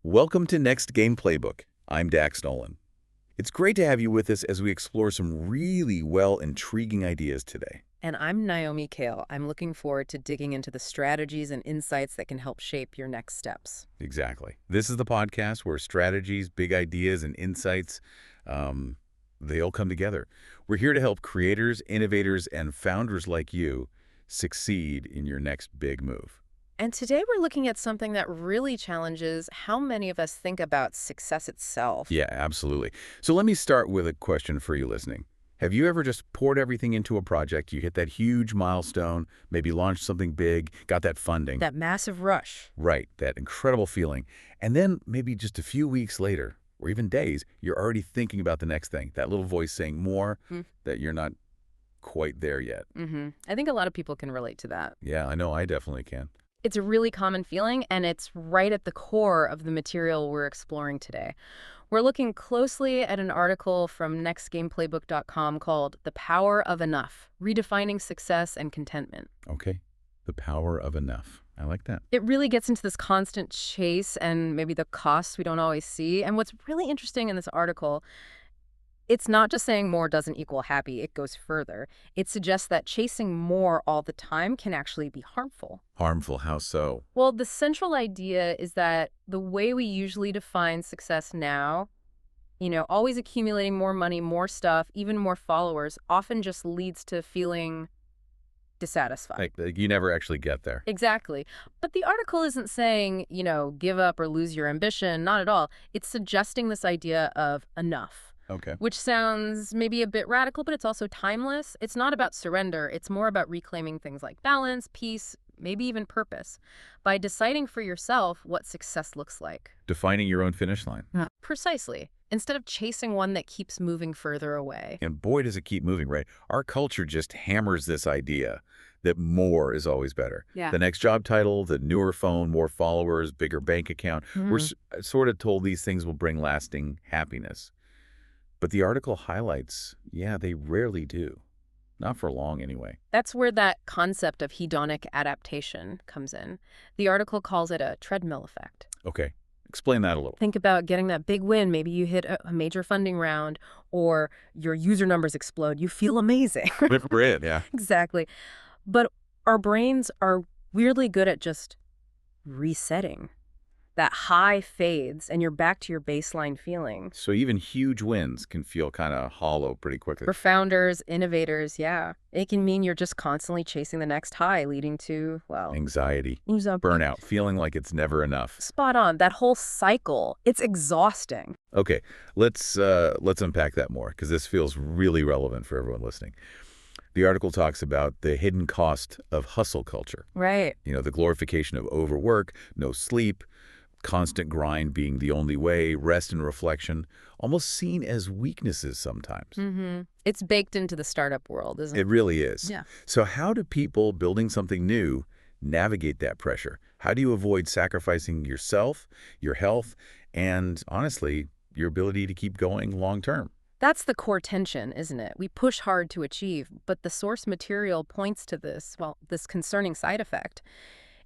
Welcome to Next Game Playbook. I'm Dax Nolan. It's great to have you with us as we explore some really intriguing ideas today. And I'm Naomi Kale. I'm looking forward to digging into the strategies and insights that can help shape your next steps. Exactly. This is the podcast where strategies, big ideas, and insights, they all come together. We're here to help creators, innovators, and founders like you succeed in your next big move. And today we're looking at something that really challenges how many of us think about success itself. Yeah, absolutely. So let me start with a question for you listening. Have you ever just poured everything into a project, you hit that huge milestone, maybe launched something big, got that funding? That massive rush. Right, that incredible feeling. And then maybe just a few weeks later, or even days, you're already thinking about the next thing. That little voice saying more, that you're not quite there yet. I think a lot of people can relate to that. Yeah, I know I definitely can. It's a really common feeling, and it's right at the core of the material we're exploring today. We're looking closely at an article from nextgameplaybook.com called The Power of Enough, Redefining Success and Contentment. Okay, the power of enough. I like that. It really gets into this constant chase and maybe the costs we don't always see. And what's really interesting in this article, it's not just saying more doesn't equal happy, it goes further. It suggests that chasing more all the time can actually be harmful. Harmful, how so? Well, the central idea is that the way we usually define success now, always accumulating more money, more stuff, even more followers, often just leads to feeling dissatisfied. Like you never actually get there. Exactly. But the article isn't saying, give up or lose your ambition. Not at all. It's suggesting this idea of enough. Okay. Which sounds maybe a bit radical, but it's also timeless. It's not about surrender. It's more about reclaiming things like balance, peace, maybe even purpose, by deciding for yourself what success looks like. Defining your own finish line. Precisely. Instead of chasing one that keeps moving further away. And boy, does it keep moving, right? Our culture just hammers this idea that more is always better. Yeah. The next job title, the newer phone, more followers, bigger bank account. We're sort of told these things will bring lasting happiness. But the article highlights, they rarely do. Not for long, anyway. That's where that concept of hedonic adaptation comes in. The article calls it a treadmill effect. Okay. Explain that a little. Think about getting that big win. Maybe you hit a major funding round or your user numbers explode. You feel amazing. Great, yeah. Exactly. But our brains are weirdly good at just resetting. That high fades and you're back to your baseline feeling. So even huge wins can feel kind of hollow pretty quickly. For founders, innovators, it can mean you're just constantly chasing the next high, leading to, Anxiety, burnout, feeling like it's never enough. Spot on. That whole cycle, it's exhausting. Okay, let's unpack that more because this feels really relevant for everyone listening. The article talks about the hidden cost of hustle culture. Right. The glorification of overwork, no sleep, constant grind being the only way, rest and reflection, almost seen as weaknesses sometimes. It's baked into the startup world, isn't it? It really is. Yeah. So how do people building something new navigate that pressure? How do you avoid sacrificing yourself, your health, and honestly, your ability to keep going long term? That's the core tension, isn't it? We push hard to achieve, but the source material points to this concerning side effect.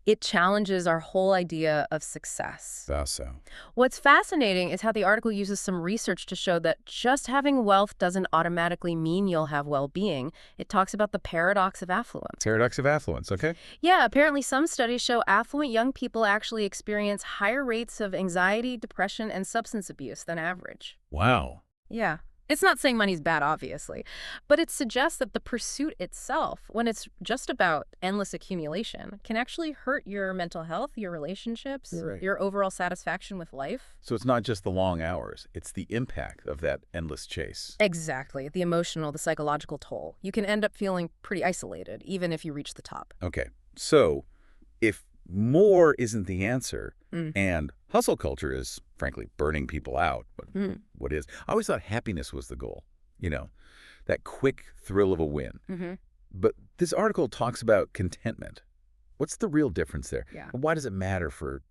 It challenges our whole idea of success. So. What's fascinating is how the article uses some research to show that just having wealth doesn't automatically mean you'll have well-being. It talks about the paradox of affluence. Paradox of affluence, okay. Yeah, apparently some studies show affluent young people actually experience higher rates of anxiety, depression, and substance abuse than average. Wow. Yeah. It's not saying money's bad, obviously, but it suggests that the pursuit itself, when it's just about endless accumulation, can actually hurt your mental health, your relationships, your overall satisfaction with life. So it's not just the long hours, it's the impact of that endless chase. Exactly. The emotional, the psychological toll. You can end up feeling pretty isolated, even if you reach the top. Okay, so if more isn't the answer, and hustle culture is, frankly, burning people out, but what is? I always thought happiness was the goal, that quick thrill of a win. But this article talks about contentment. What's the real difference there? Yeah. And why does it matter for,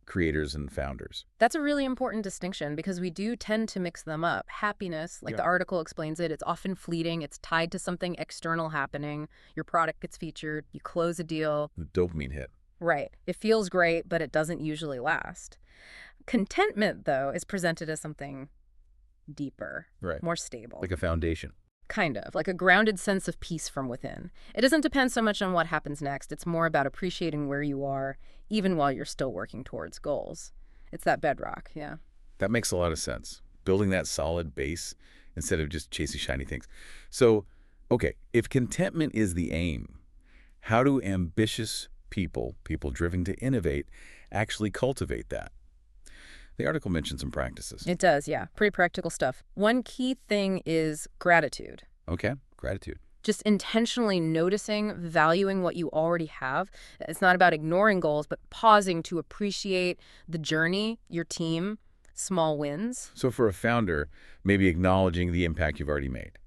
creators and founders? That's a really important distinction because we do tend to mix them up. Happiness, like the article explains it, it's often fleeting. It's tied to something external happening. Your product gets featured. You close a deal. The dopamine hit. Right. It feels great, but it doesn't usually last. Contentment, though, is presented as something deeper, Right. more stable. Like a foundation. Kind of, like a grounded sense of peace from within. It doesn't depend so much on what happens next. It's more about appreciating where you are, even while you're still working towards goals. It's that bedrock, yeah. That makes a lot of sense. Building that solid base instead of just chasing shiny things. So, okay, if contentment is the aim, how do ambitious people driven to innovate, actually cultivate that? The article mentions some practices. It does, yeah. Pretty practical stuff. One key thing is gratitude. Okay, gratitude. Just intentionally noticing, valuing what you already have. It's not about ignoring goals, but pausing to appreciate the journey, your team, small wins. So for a founder, maybe acknowledging the impact you've already made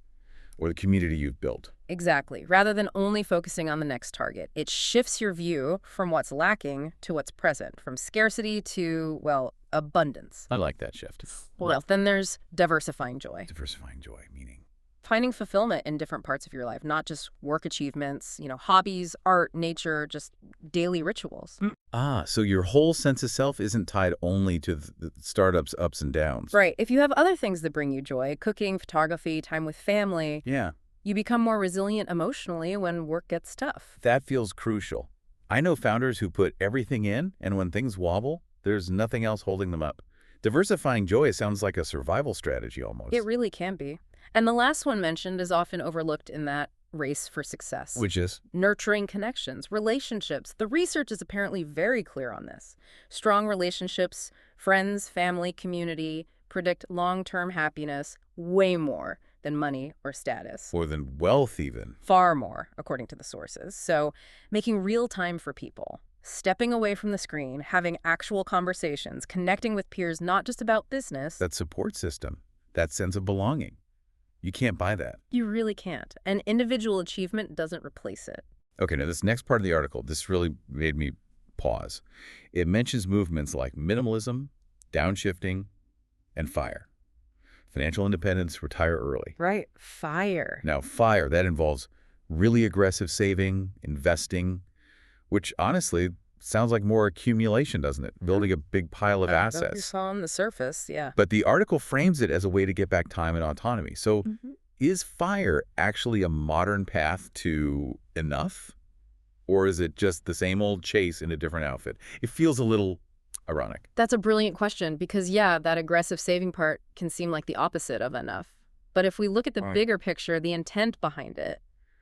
or the community you've built. Exactly. Rather than only focusing on the next target, it shifts your view from what's lacking to what's present, from scarcity to, well, abundance. I like that shift. Well, then there's diversifying joy. Diversifying joy, meaning? Finding fulfillment in different parts of your life, not just work achievements, hobbies, art, nature, just daily rituals. So your whole sense of self isn't tied only to the startup's ups and downs. Right. If you have other things that bring you joy, cooking, photography, time with family, Yeah. you become more resilient emotionally when work gets tough. That feels crucial. I know founders who put everything in, and when things wobble, there's nothing else holding them up. Diversifying joy sounds like a survival strategy almost. It really can be. And the last one mentioned is often overlooked in that race for success. Which is? Nurturing connections, relationships. The research is apparently very clear on this. Strong relationships, friends, family, community, predict long-term happiness way more than money or status. More than wealth even. Far more, according to the sources. So making real time for people, stepping away from the screen, having actual conversations, connecting with peers not just about business. That support system, that sense of belonging. You can't buy that. You really can't. And individual achievement doesn't replace it. Okay, now this next part of the article, this really made me pause. It mentions movements like minimalism, downshifting, and FIRE. Financial independence, retire early. Right. FIRE. Now, FIRE, that involves really aggressive saving, investing, which honestly sounds like more accumulation, doesn't it? Building a big pile of That we assets. saw on the surface, yeah. But the article frames it as a way to get back time and autonomy. So is FIRE actually a modern path to enough? Or is it just the same old chase in a different outfit? It feels a little ironic. That's a brilliant question because, yeah, that aggressive saving part can seem like the opposite of enough. But if we look at the bigger picture, the intent behind it,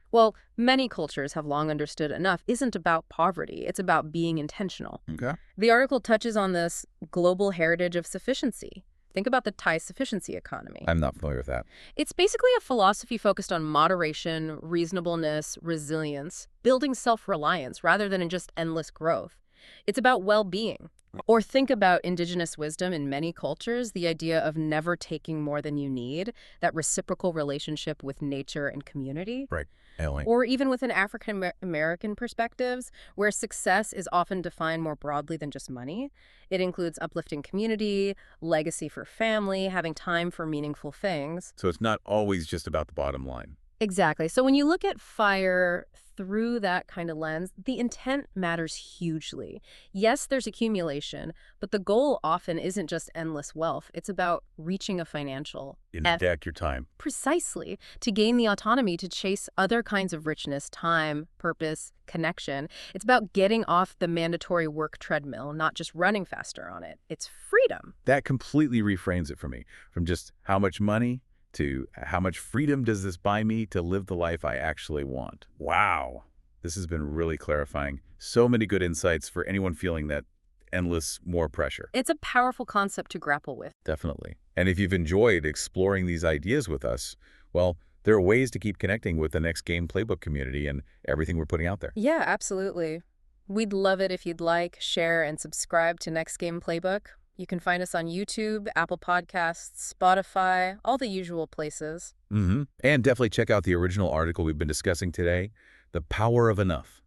well, many cultures have long understood enough isn't about poverty. It's about being intentional. Okay. The article touches on this global heritage of sufficiency. Think about the Thai sufficiency economy. I'm not familiar with that. It's basically a philosophy focused on moderation, reasonableness, resilience, building self-reliance rather than in just endless growth. It's about well-being. Or think about indigenous wisdom in many cultures, the idea of never taking more than you need, that reciprocal relationship with nature and community. Right. Ailing. Or even within African-American perspectives, where success is often defined more broadly than just money. It includes uplifting community, legacy for family, having time for meaningful things. So it's not always just about the bottom line. Exactly. So when you look at FIRE through that kind of lens, the intent matters hugely. Yes, there's accumulation, but the goal often isn't just endless wealth. It's about reaching a financial Indeck your time. Precisely, to gain the autonomy to chase other kinds of richness, time, purpose, connection. It's about getting off the mandatory work treadmill, not just running faster on it. It's freedom. That completely reframes it for me, from just how much money to how much freedom does this buy me to live the life I actually want. Wow. This has been really clarifying. So many good insights for anyone feeling that endless more pressure. It's a powerful concept to grapple with. Definitely. And if you've enjoyed exploring these ideas with us, well, there are ways to keep connecting with the Next Game Playbook community and everything we're putting out there. Yeah, absolutely. We'd love it if you'd like, share, and subscribe to Next Game Playbook. You can find us on YouTube, Apple Podcasts, Spotify, all the usual places. And definitely check out the original article we've been discussing today, The Power of Enough,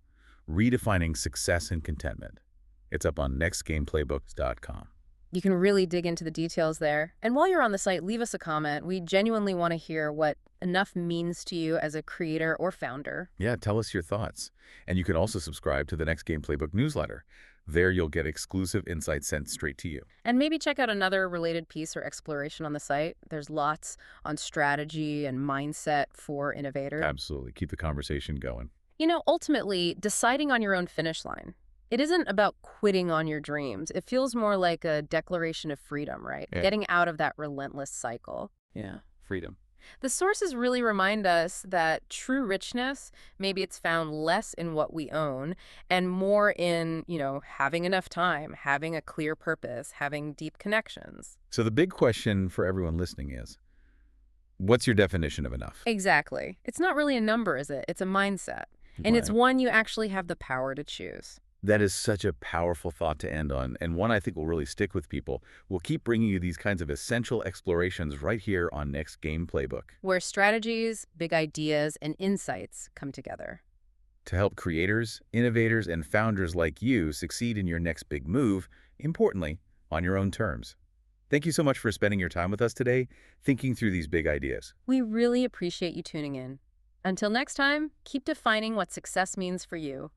Redefining Success and Contentment. It's up on nextgameplaybook.com. You can really dig into the details there. And while you're on the site, leave us a comment. We genuinely want to hear what enough means to you as a creator or founder. Yeah, tell us your thoughts. And you can also subscribe to the Next Game Playbook newsletter. There you'll get exclusive insights sent straight to you. And maybe check out another related piece or exploration on the site. There's lots on strategy and mindset for innovators. Absolutely. Keep the conversation going. Ultimately, deciding on your own finish line. It isn't about quitting on your dreams. It feels more like a declaration of freedom, right? Yeah. Getting out of that relentless cycle. Yeah, freedom. The sources really remind us that true richness, maybe it's found less in what we own and more in, having enough time, having a clear purpose, having deep connections. So the big question for everyone listening is, what's your definition of enough? Exactly. It's not really a number, is it? It's a mindset. And it's Right. one you actually have the power to choose. That is such a powerful thought to end on, and one I think will really stick with people. We'll keep bringing you these kinds of essential explorations right here on Next Game Playbook Where strategies, big ideas, and insights come together. to help creators, innovators, and founders like you succeed in your next big move, importantly, on your own terms. Thank you so much for spending your time with us today, thinking through these big ideas. We really appreciate you tuning in. Until next time, keep defining what success means for you.